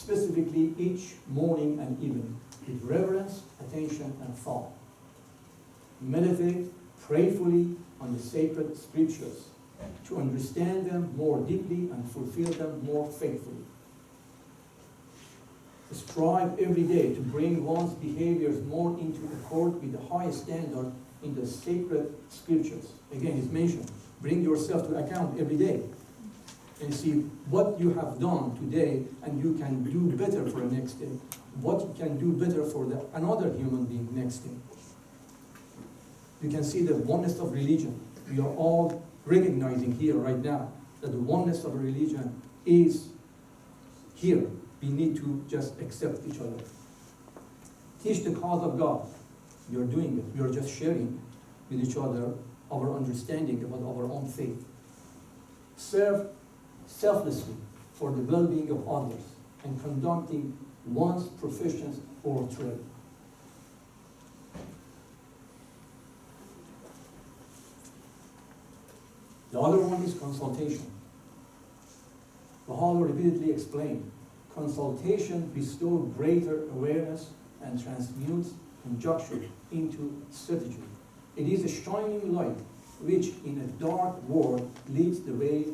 specifically each morning and evening, with reverence, attention, and thought. Meditate prayerfully on the sacred scriptures to understand them more deeply and fulfill them more faithfully. Strive every day to bring one's behaviors more into accord with the highest standard in the sacred scriptures. Again, it's mentioned, bring yourself to account every day and see what you have done today and you can do better for the next day. What you can do better for another human being next day. You can see the oneness of religion. We are all recognizing here right now that the oneness of religion is here. We need to just accept each other. Teach the cause of God. We are doing it. We are just sharing with each other our understanding about our own faith. Serve selflessly for the well-being of others and conducting one's professions or trade. The other one is consultation. Baha'u'llah repeatedly explained, consultation bestows greater awareness and transmutes conjecture into strategy. It is a shining light which in a dark world leads the way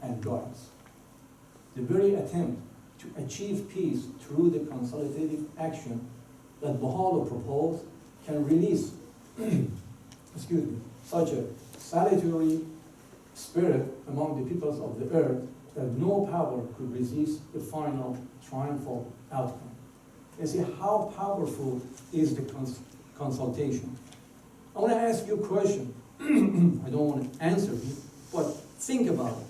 and guides. The very attempt to achieve peace through the consultative action that Baha'u'llah proposed can release such a salutary spirit among the peoples of the earth that no power could resist the final triumphal outcome. You see how powerful is the consultation. I want to ask you a question. I don't want to answer it, but think about it.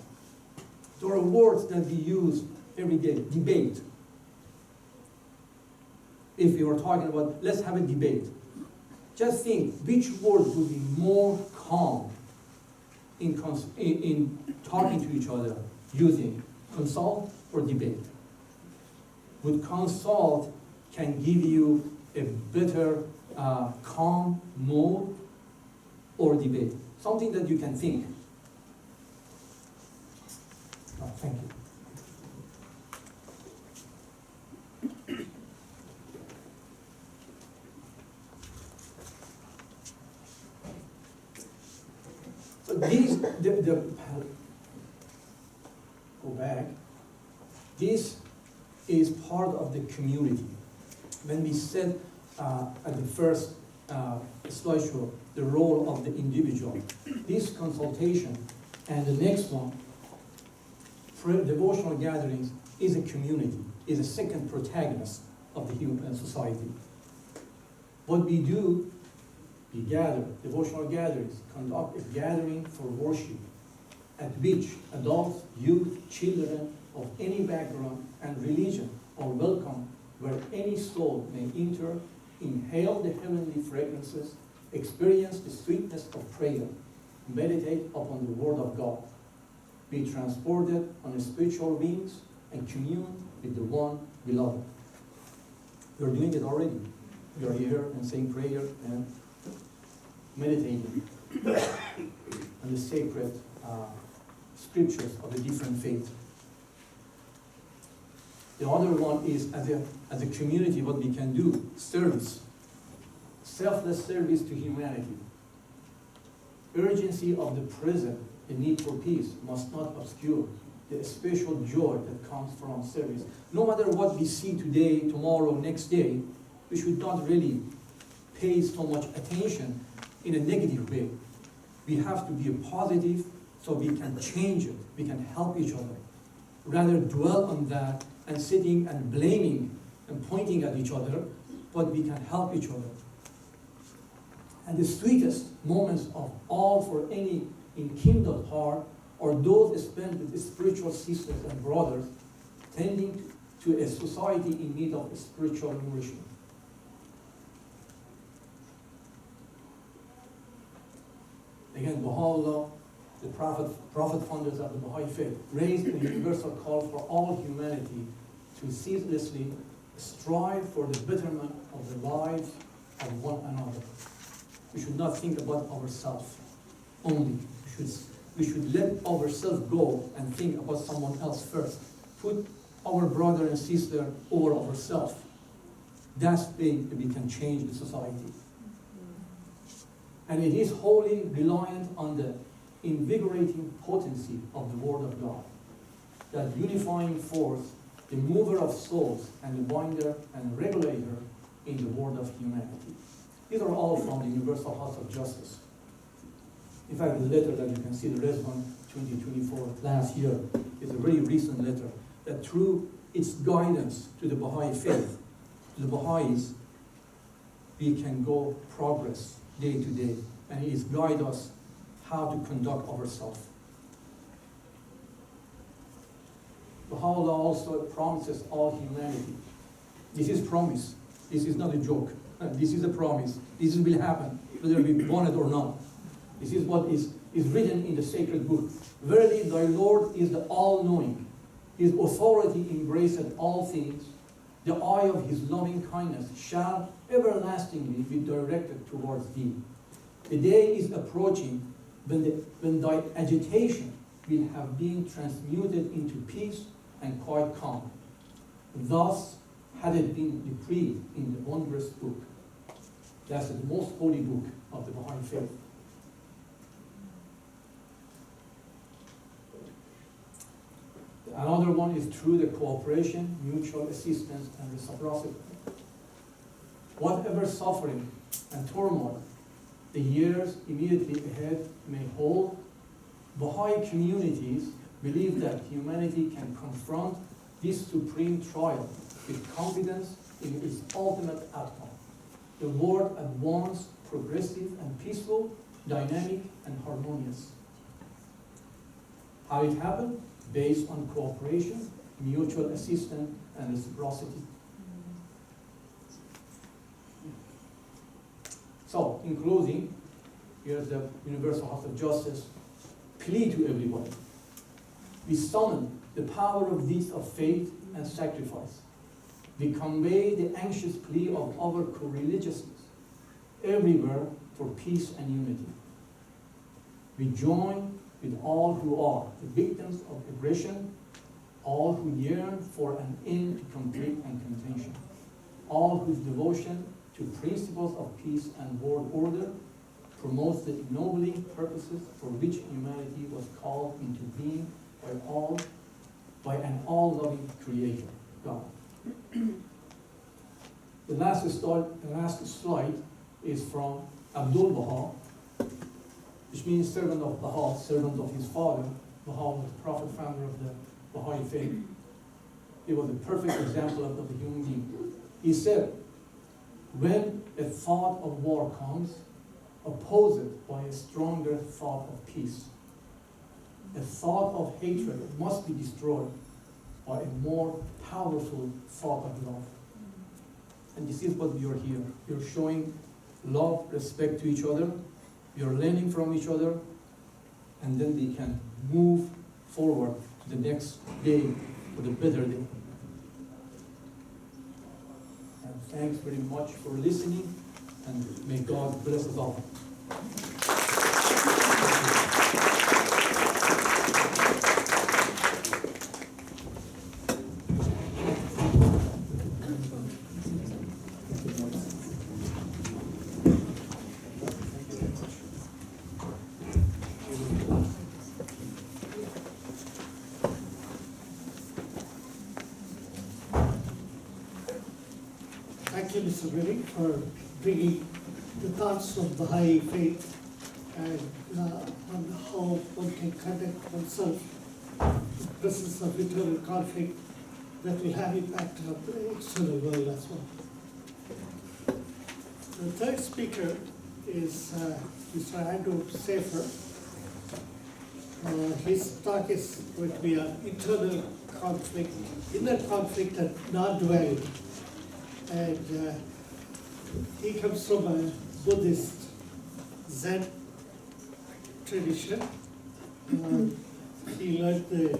There are words that we use every day. Debate. If you are talking about, let's have a debate. Just think, which word would be more calm in talking to each other using consult or debate? Would consult can give you a better calm mode or debate? Something that you can think. Oh, thank you. So these, go back. This is part of the community. When we said at the first slideshow, the role of the individual, this consultation and the next one, devotional gatherings, is a community, is a second protagonist of the human society. What we do, we gather, devotional gatherings, conduct a gathering for worship, at which adults, youth, children of any background and religion are welcome, where any soul may enter, inhale the heavenly fragrances, experience the sweetness of prayer, meditate upon the word of God, be transported on spiritual wings, and commune with the one beloved. We are doing it already. We are here and saying prayer and meditating on the sacred scriptures of the different faiths. The other one is, as a community, what we can do, service. Selfless service to humanity. Urgency of the present, the need for peace, must not obscure the special joy that comes from service. No matter what we see today, tomorrow, next day, we should not really pay so much attention in a negative way. We have to be positive so we can change it, we can help each other. Rather dwell on that and sitting and blaming and pointing at each other, but we can help each other. And the sweetest moments of all for any enkindled heart are those spent with spiritual sisters and brothers, tending to a society in need of spiritual nourishment. Again, Baha'u'llah, the prophet founders of the Baha'i faith, raised a universal call for all humanity to ceaselessly strive for the betterment of the lives of one another. We should not think about ourselves only. We should let ourselves go and think about someone else first. Put our brother and sister over ourselves. That's the way that we can change the society. And it is wholly reliant on the invigorating potency of the Word of God, that unifying force, the mover of souls and the binder and regulator in the world of humanity. These are all from the Universal House of Justice. In fact, the letter that you can see, the Resolution 2024 last year, is a very recent letter that through its guidance to the Baha'i faith, to the Baha'is, we can go progress day to day, and it is guide us how to conduct ourselves. Baha'u'llah also promises all humanity. This is promise. This is not a joke. This is a promise. This will happen, whether we want it or not. This is what is written in the sacred book. Verily, thy Lord is the all-knowing. His authority embraceth all things. The eye of his loving kindness shall everlastingly be directed towards thee. The day is approaching when thy agitation will have been transmuted into peace and quiet calm. Thus had it been decreed in the wondrous book. That's the most holy book of the Baha'i faith. Another one is through the cooperation, mutual assistance, and reciprocity. Whatever suffering and turmoil the years immediately ahead may hold, Baha'i communities believe that humanity can confront this supreme trial with confidence in its ultimate outcome. The world at once progressive and peaceful, dynamic and harmonious. How it happened? Based on cooperation, mutual assistance, and reciprocity. So, in closing, here's the Universal House of Justice plea to everybody. We summon the power of deeds of faith and sacrifice. We convey the anxious plea of our co-religiousness everywhere for peace and unity. We join with all who are the victims of aggression, all who yearn for an end to conflict and contention, all whose devotion to principles of peace and world order promotes the ennobling purposes for which humanity was called into being by an all-loving Creator, God. The last slide is from Abdul Baha, which means servant of Baha, servant of his father. Baha was the prophet, founder of the Baha'i faith. He was a perfect example of the human being. He said, when a thought of war comes, oppose it by a stronger thought of peace. A thought of hatred must be destroyed by a more powerful thought of love. And this is what we are here. We are showing love, respect to each other. We are learning from each other. And then we can move forward to the next day, for the better day. And thanks very much for listening. And may God bless us all. Thank you, Mr. Grilling, for bringing the thoughts of Baha'i faith and on how one can conduct oneself in the presence of internal conflict that will have impact on the external world as well. The third speaker is Mr. Andrew Safer. His talk is going to be on internal conflict, inner conflict and non-duality. And he comes from a Buddhist Zen tradition. He learned the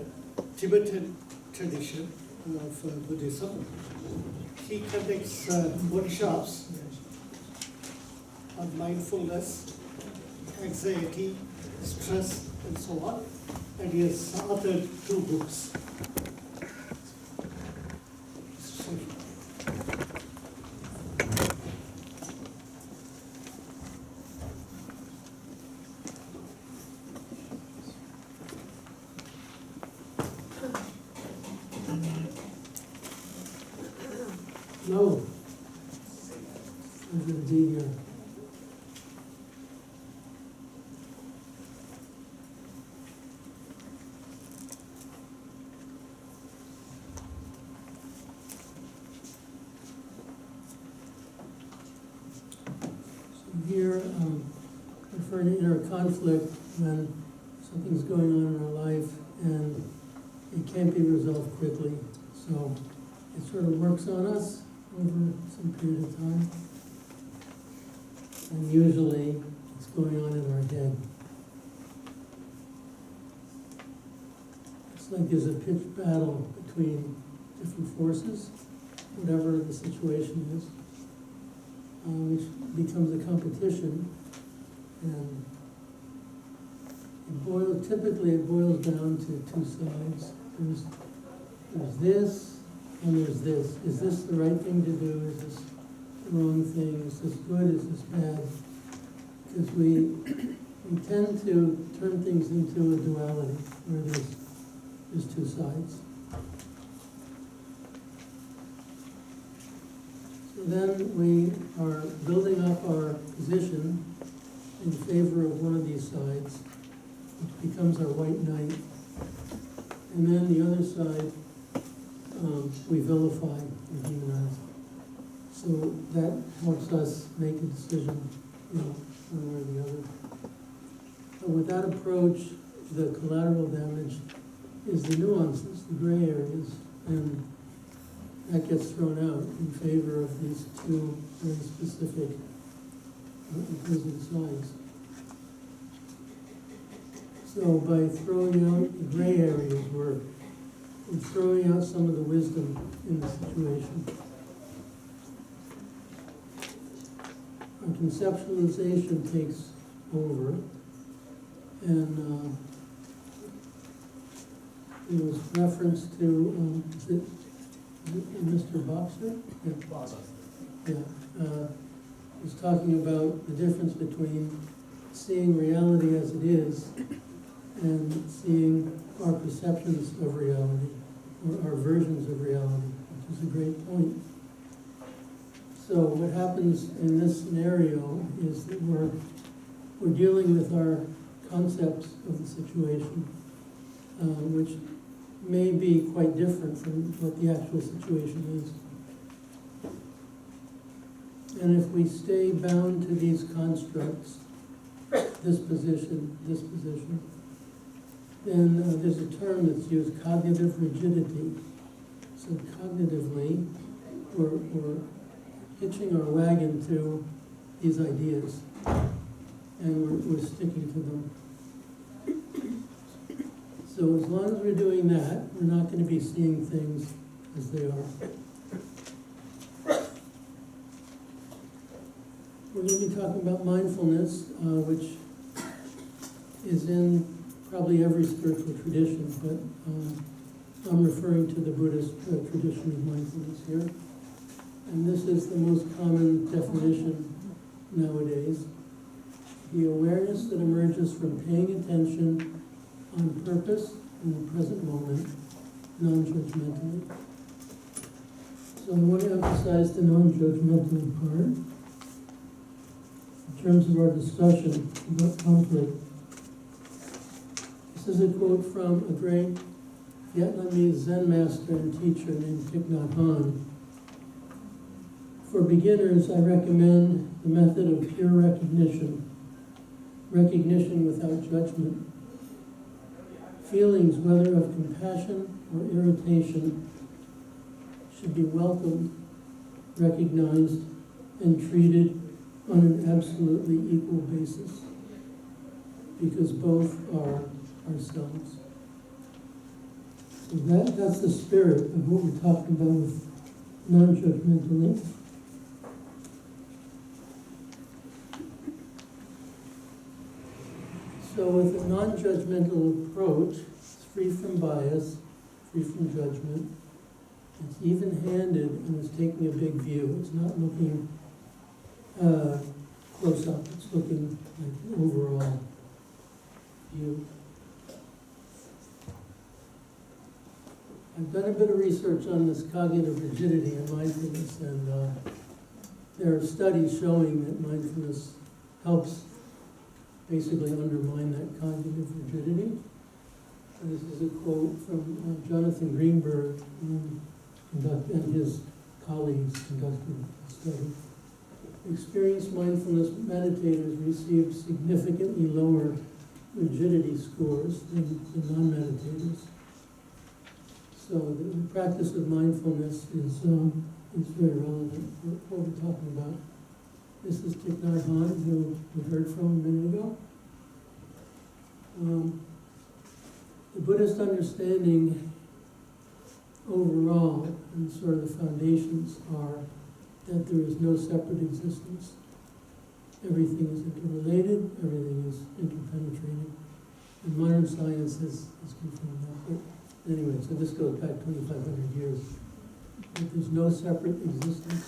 Tibetan tradition of Buddhism. He conducts workshops on mindfulness, anxiety, stress, and so on. And he has authored 2 books. No. There's a D here. So here, referring to inner conflict when something's going on in our life and it can't be resolved quickly. So it sort of works on us over some period of time. And usually it's going on in our head. It's like there's a pitched battle between different forces, whatever the situation is, which becomes a competition. And typically it boils down to two sides. There's this and there's this. Is this the right thing to do? Is this the wrong thing? Is this good? Is this bad? Because we tend to turn things into a duality where there's two sides. So then we are building up our position in favor of one of these sides, which becomes our white knight. And then the other side, we vilify and demonize. So that helps us make a decision, one way or the other. But with that approach, the collateral damage is the nuances, the gray areas, and that gets thrown out in favor of these two very specific opposing sides. So by throwing out the gray areas, we're throwing out some of the wisdom in the situation. Our conceptualization takes over, and there was reference to, is it Mr. Boxer? Yeah. Was talking about the difference between seeing reality as it is and seeing our perceptions of reality, or our versions of reality, which is a great point. So what happens in this scenario is that we're dealing with our concepts of the situation, which may be quite different from what the actual situation is. And if we stay bound to these constructs, this position, then there's a term that's used, cognitive rigidity. So cognitively, we're hitching our wagon to these ideas, and we're sticking to them. So as long as we're doing that, we're not going to be seeing things as they are. We're going to be talking about mindfulness, which is in probably every spiritual tradition, but I'm referring to the Buddhist tradition of mindfulness here. And this is the most common definition nowadays. The awareness that emerges from paying attention on purpose in the present moment, non-judgmentally. So I want to emphasize the non-judgmental part in terms of our discussion about conflict. This is a quote from a great Vietnamese Zen master and teacher named Thich Nhat Hanh. For beginners, I recommend the method of pure recognition, recognition without judgment. Feelings, whether of compassion or irritation, should be welcomed, recognized, and treated on an absolutely equal basis, because both are ourselves. So that's the spirit of what we're talking about with non-judgmentally. So with a non-judgmental approach, it's free from bias, free from judgment. It's even-handed and it's taking a big view. It's not looking close up. It's looking like an overall view. I've done a bit of research on this cognitive rigidity and mindfulness, and there are studies showing that mindfulness helps basically undermine that cognitive rigidity. And this is a quote from Jonathan Greenberg, and his colleagues conducted a study. Experienced mindfulness meditators received significantly lower rigidity scores than non-meditators. So the practice of mindfulness is very relevant for what we're talking about. This is Thich Nhat Hanh, who we heard from a minute ago. The Buddhist understanding overall, and sort of the foundations, are that there is no separate existence. Everything is interrelated, everything is interpenetrating. And modern science has confirmed that. But anyway, so this goes back 2,500 years. But there's no separate existence.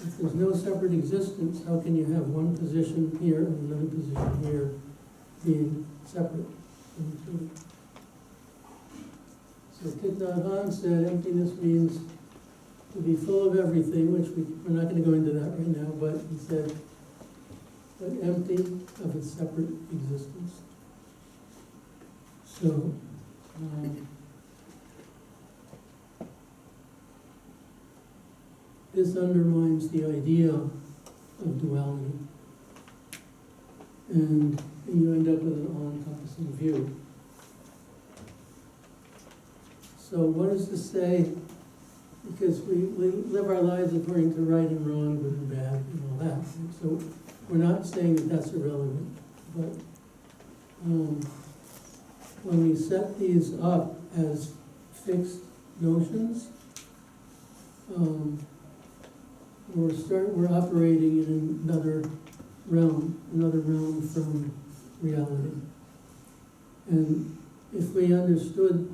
If there's no separate existence, how can you have one position here and another position here being separate from each other? So Thich Nhat Hanh said emptiness means to be full of everything, which we're not going to go into that right now, but he said, but empty of its separate existence. So, this undermines the idea of duality, and you end up with an all-encompassing view. So what does this say? Because we live our lives according to right and wrong, good and bad, and all that. So we're not saying that that's irrelevant, but when we set these up as fixed notions, we're operating in another realm from reality. And if we understood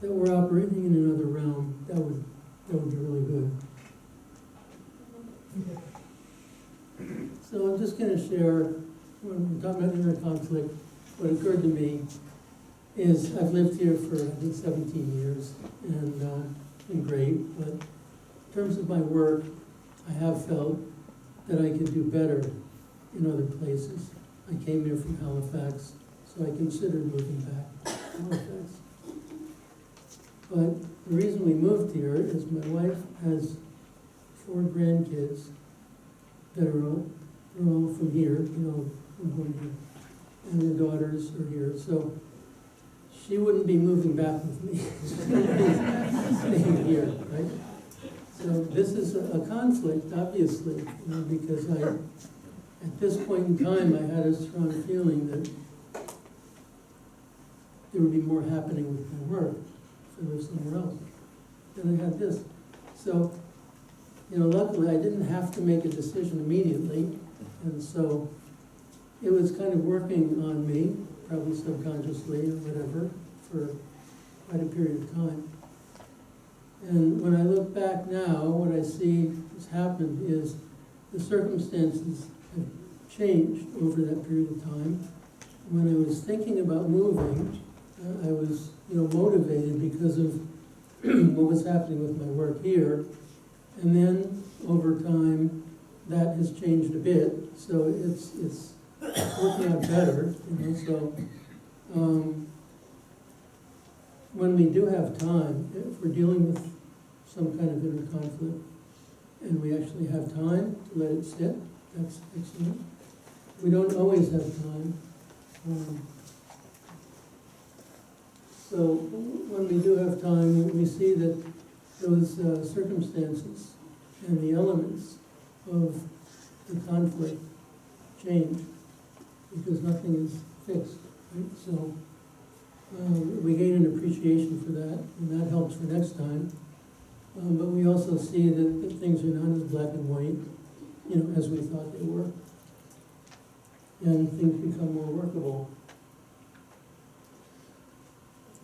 that we're operating in another realm, that would be really good. So I'm just going to share, when we're talking about inner conflict, what occurred to me is I've lived here for, I think, 17 years, and been great, but in terms of my work, I have felt that I could do better in other places. I came here from Halifax, so I considered moving back to Halifax. But the reason we moved here is my wife has 4 grandkids that are all from here, from home here, and her daughters are here. So she wouldn't be moving back with me, staying here, right? So this is a conflict, obviously, because at this point in time, I had a strong feeling that there would be more happening with my work if I lived somewhere else. Then I had this. So, luckily I didn't have to make a decision immediately, and so it was kind of working on me, probably subconsciously or whatever, for quite a period of time. And when I look back now, what I see has happened is the circumstances have changed over that period of time. When I was thinking about moving, I was, motivated because of what was happening with my work here. And then over time, that has changed a bit. So it's working out better. So when we do have time, if we're dealing with some kind of inner conflict, and we actually have time to let it sit, that's excellent. We don't always have time. So when we do have time, we see that those circumstances and the elements of the conflict change, because nothing is fixed, right? So we gain an appreciation for that, and that helps for next time. But we also see that things are not as black and white, as we thought they were. And things become more workable.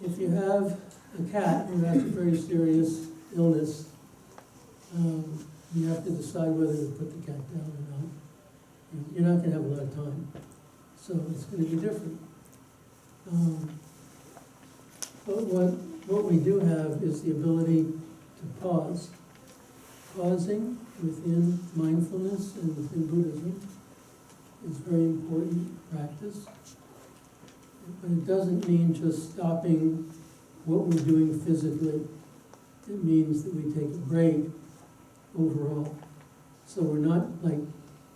If you have a cat who has a very serious illness, you have to decide whether to put the cat down or not. You're not going to have a lot of time, so it's going to be different. But what what we do have is the ability to pause. Pausing within mindfulness and within Buddhism is very important practice. But it doesn't mean just stopping what we're doing physically. It means that we take a break overall. So we're not like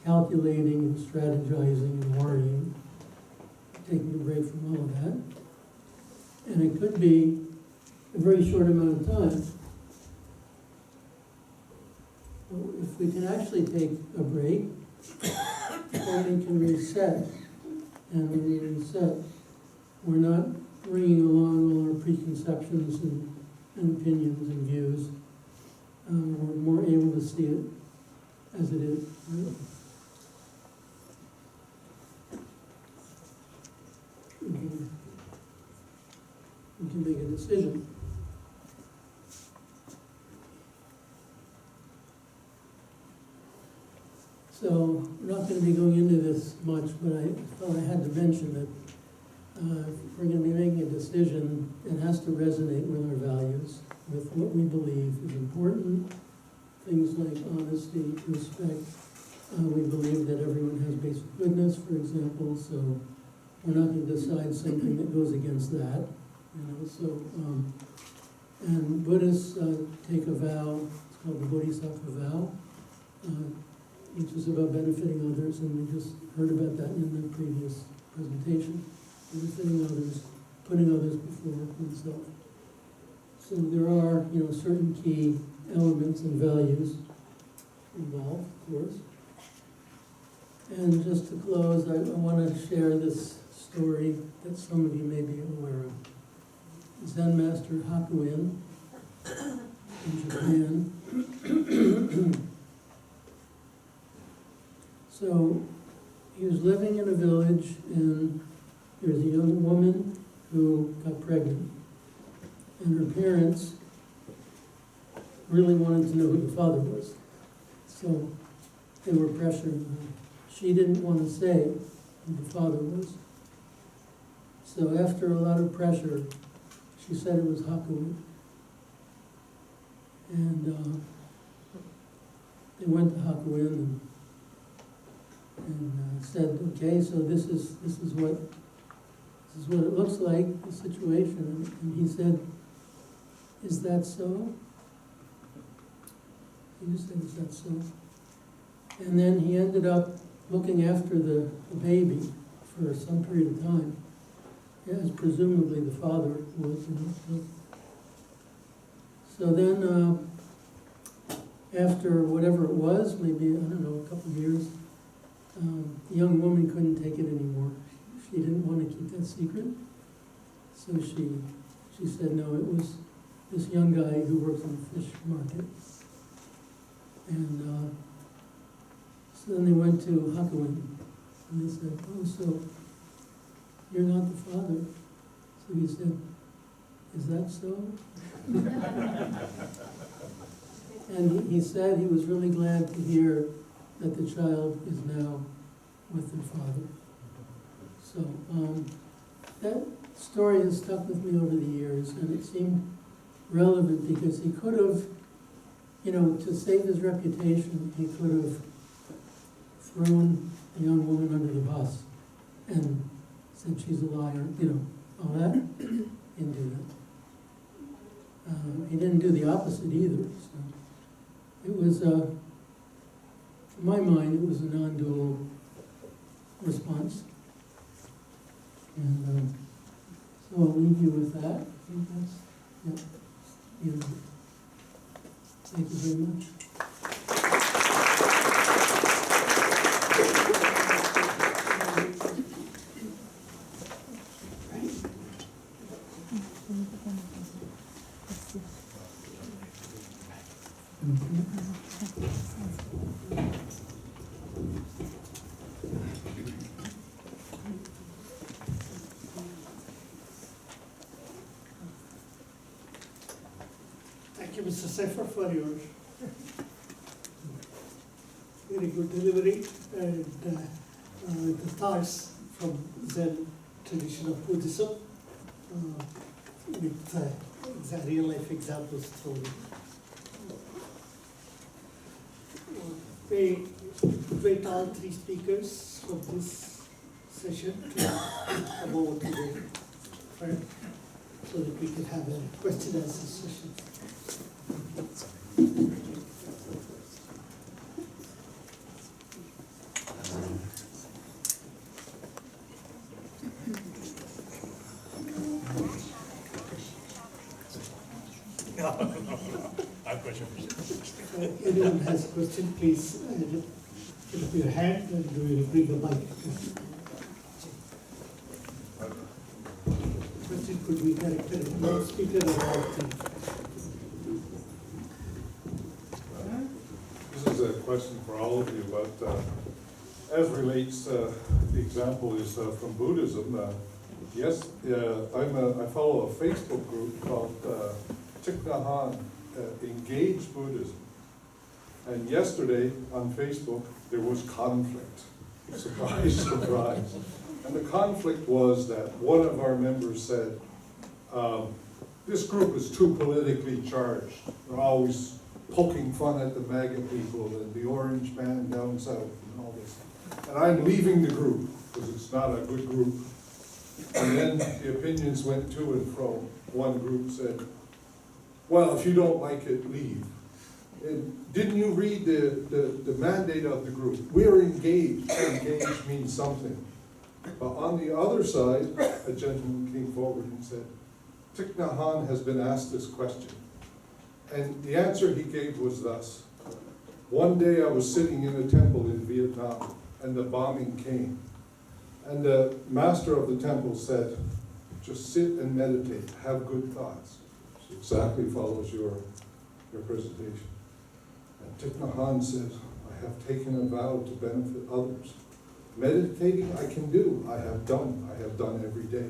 calculating and strategizing and worrying, taking a break from all of that. And it could be a very short amount of time. So if we can actually take a break, then we can reset. And when we reset, we're not bringing along all our preconceptions and opinions and views. We're more able to see it as it is. Right? We can make a decision. So we're not going to be going into this much, but I thought I had to mention that if we're going to be making a decision, it has to resonate with our values, with what we believe is important. Things like honesty, respect. We believe that everyone has basic goodness, for example, so we're not going to decide something that goes against that. And Buddhists take a vow, it's called the Bodhisattva vow, which is about benefiting others, and we just heard about that in the previous presentation. Benefiting others, putting others before oneself. So there are, certain key elements and values involved, of course. And just to close, I want to share this story that some of you may be aware of. Zen Master Hakuin in Japan. So he was living in a village, and there was a young woman who got pregnant. And her parents really wanted to know who the father was. So they were pressuring her. She didn't want to say who the father was. So after a lot of pressure, she said it was Hakuin. And they went to Hakuin and said, okay, so this is what it looks like, the situation. And he said, is that so? He just said, is that so? And then he ended up looking after the baby for some period of time, as presumably the father was. So then, after whatever it was, maybe, a couple of years, the young woman couldn't take it anymore. She didn't want to keep that secret. So she said, no, it was this young guy who works in the fish market. And so then they went to Hakuin, and they said, oh, so you're not the father. So he said, is that so? And he said he was really glad to hear that the child is now with their father. So that story has stuck with me over the years, and it seemed relevant because he could have, to save his reputation, he could have thrown a young woman under the bus and said she's a liar, all that. He didn't do that. He didn't do the opposite either. So it was, in my mind, it was a non-dual response. And so I'll leave you with that. I think that's, the end of it. Thank you very much. Thank you, Mr. Sefer, for your very good delivery and the thoughts from Zen tradition of Buddhism with real life examples thrown. We invite all three speakers from this session to come over today, right? So that we can have a question and answer session. Anyone has a question, please put up your hand and we will bring the mic. Question could be directed at one speaker or all three. This is a question for all of you, but as relates, the example is from Buddhism. Yes, I follow a Facebook group called Thich Nhat Hanh, Engage Buddhism. And yesterday on Facebook, there was conflict. Surprise, surprise. And the conflict was that one of our members said, this group is too politically charged. They're always poking fun at the MAGA people and the orange man down south and all this. And I'm leaving the group because it's not a good group. And then the opinions went to and fro. One group said, well, if you don't like it, leave. And didn't you read the mandate of the group? We're engaged. Engaged means something. But on the other side, a gentleman came forward and said, Thich Nhat Hanh has been asked this question. And the answer he gave was thus. One day I was sitting in a temple in Vietnam and the bombing came. And the master of the temple said, just sit and meditate, have good thoughts. Which exactly follows your presentation. And Thich Nhat Hanh says, I have taken a vow to benefit others. Meditating I can do, I have done every day.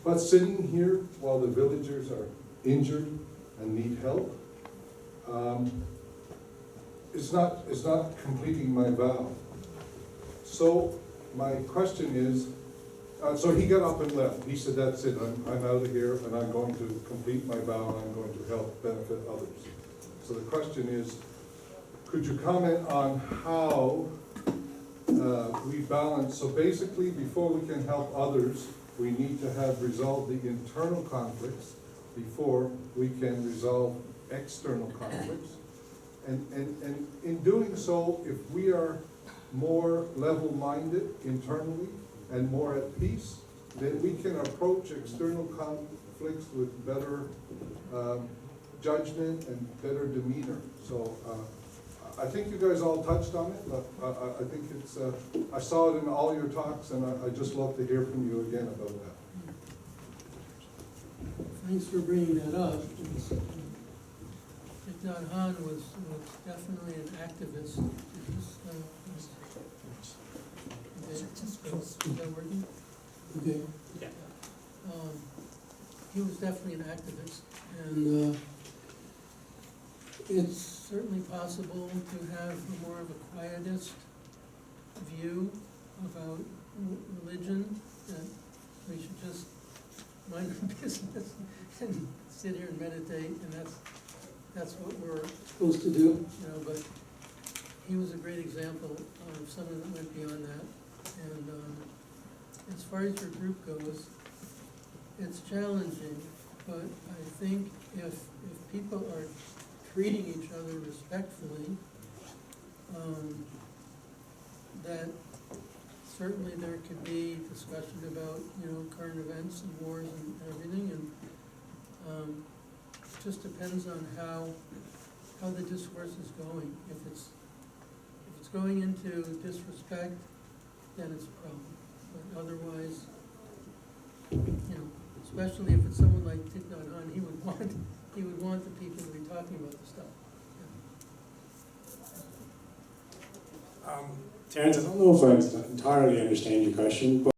But sitting here while the villagers are injured and need help, it's not completing my vow. So my question is, so he got up and left. He said, that's it, I'm out of here and I'm going to complete my vow and I'm going to help benefit others. So the question is, could you comment on how we balance, so basically before we can help others, we need to have resolved the internal conflicts before we can resolve external conflicts. And in doing so, if we are more level-minded internally and more at peace, then we can approach external conflicts with better judgment and better demeanor. So I think you guys all touched on it, but I think it's, I saw it in all your talks, and I'd just love to hear from you again about that. Thanks for bringing that up. Thich Nhat Hanh was definitely an activist. Is that working? Okay. Yeah. He was definitely an activist, and it's certainly possible to have more of a quietist view about religion, that we should just mind our business and sit here and meditate, and that's what we're supposed to do, you know. But he was a great example of someone that went beyond that. And as far as your group goes, it's challenging, but I think if people are treating each other respectfully, that certainly there could be discussion about, you know, current events and wars and everything, and it just depends on how the discourse is going. If it's going into disrespect, then it's a problem. But otherwise, you know, especially if it's someone like Thich Nhat Hanh, he would want the people to be talking about the stuff. Terrence, I don't know if I entirely understand your question, but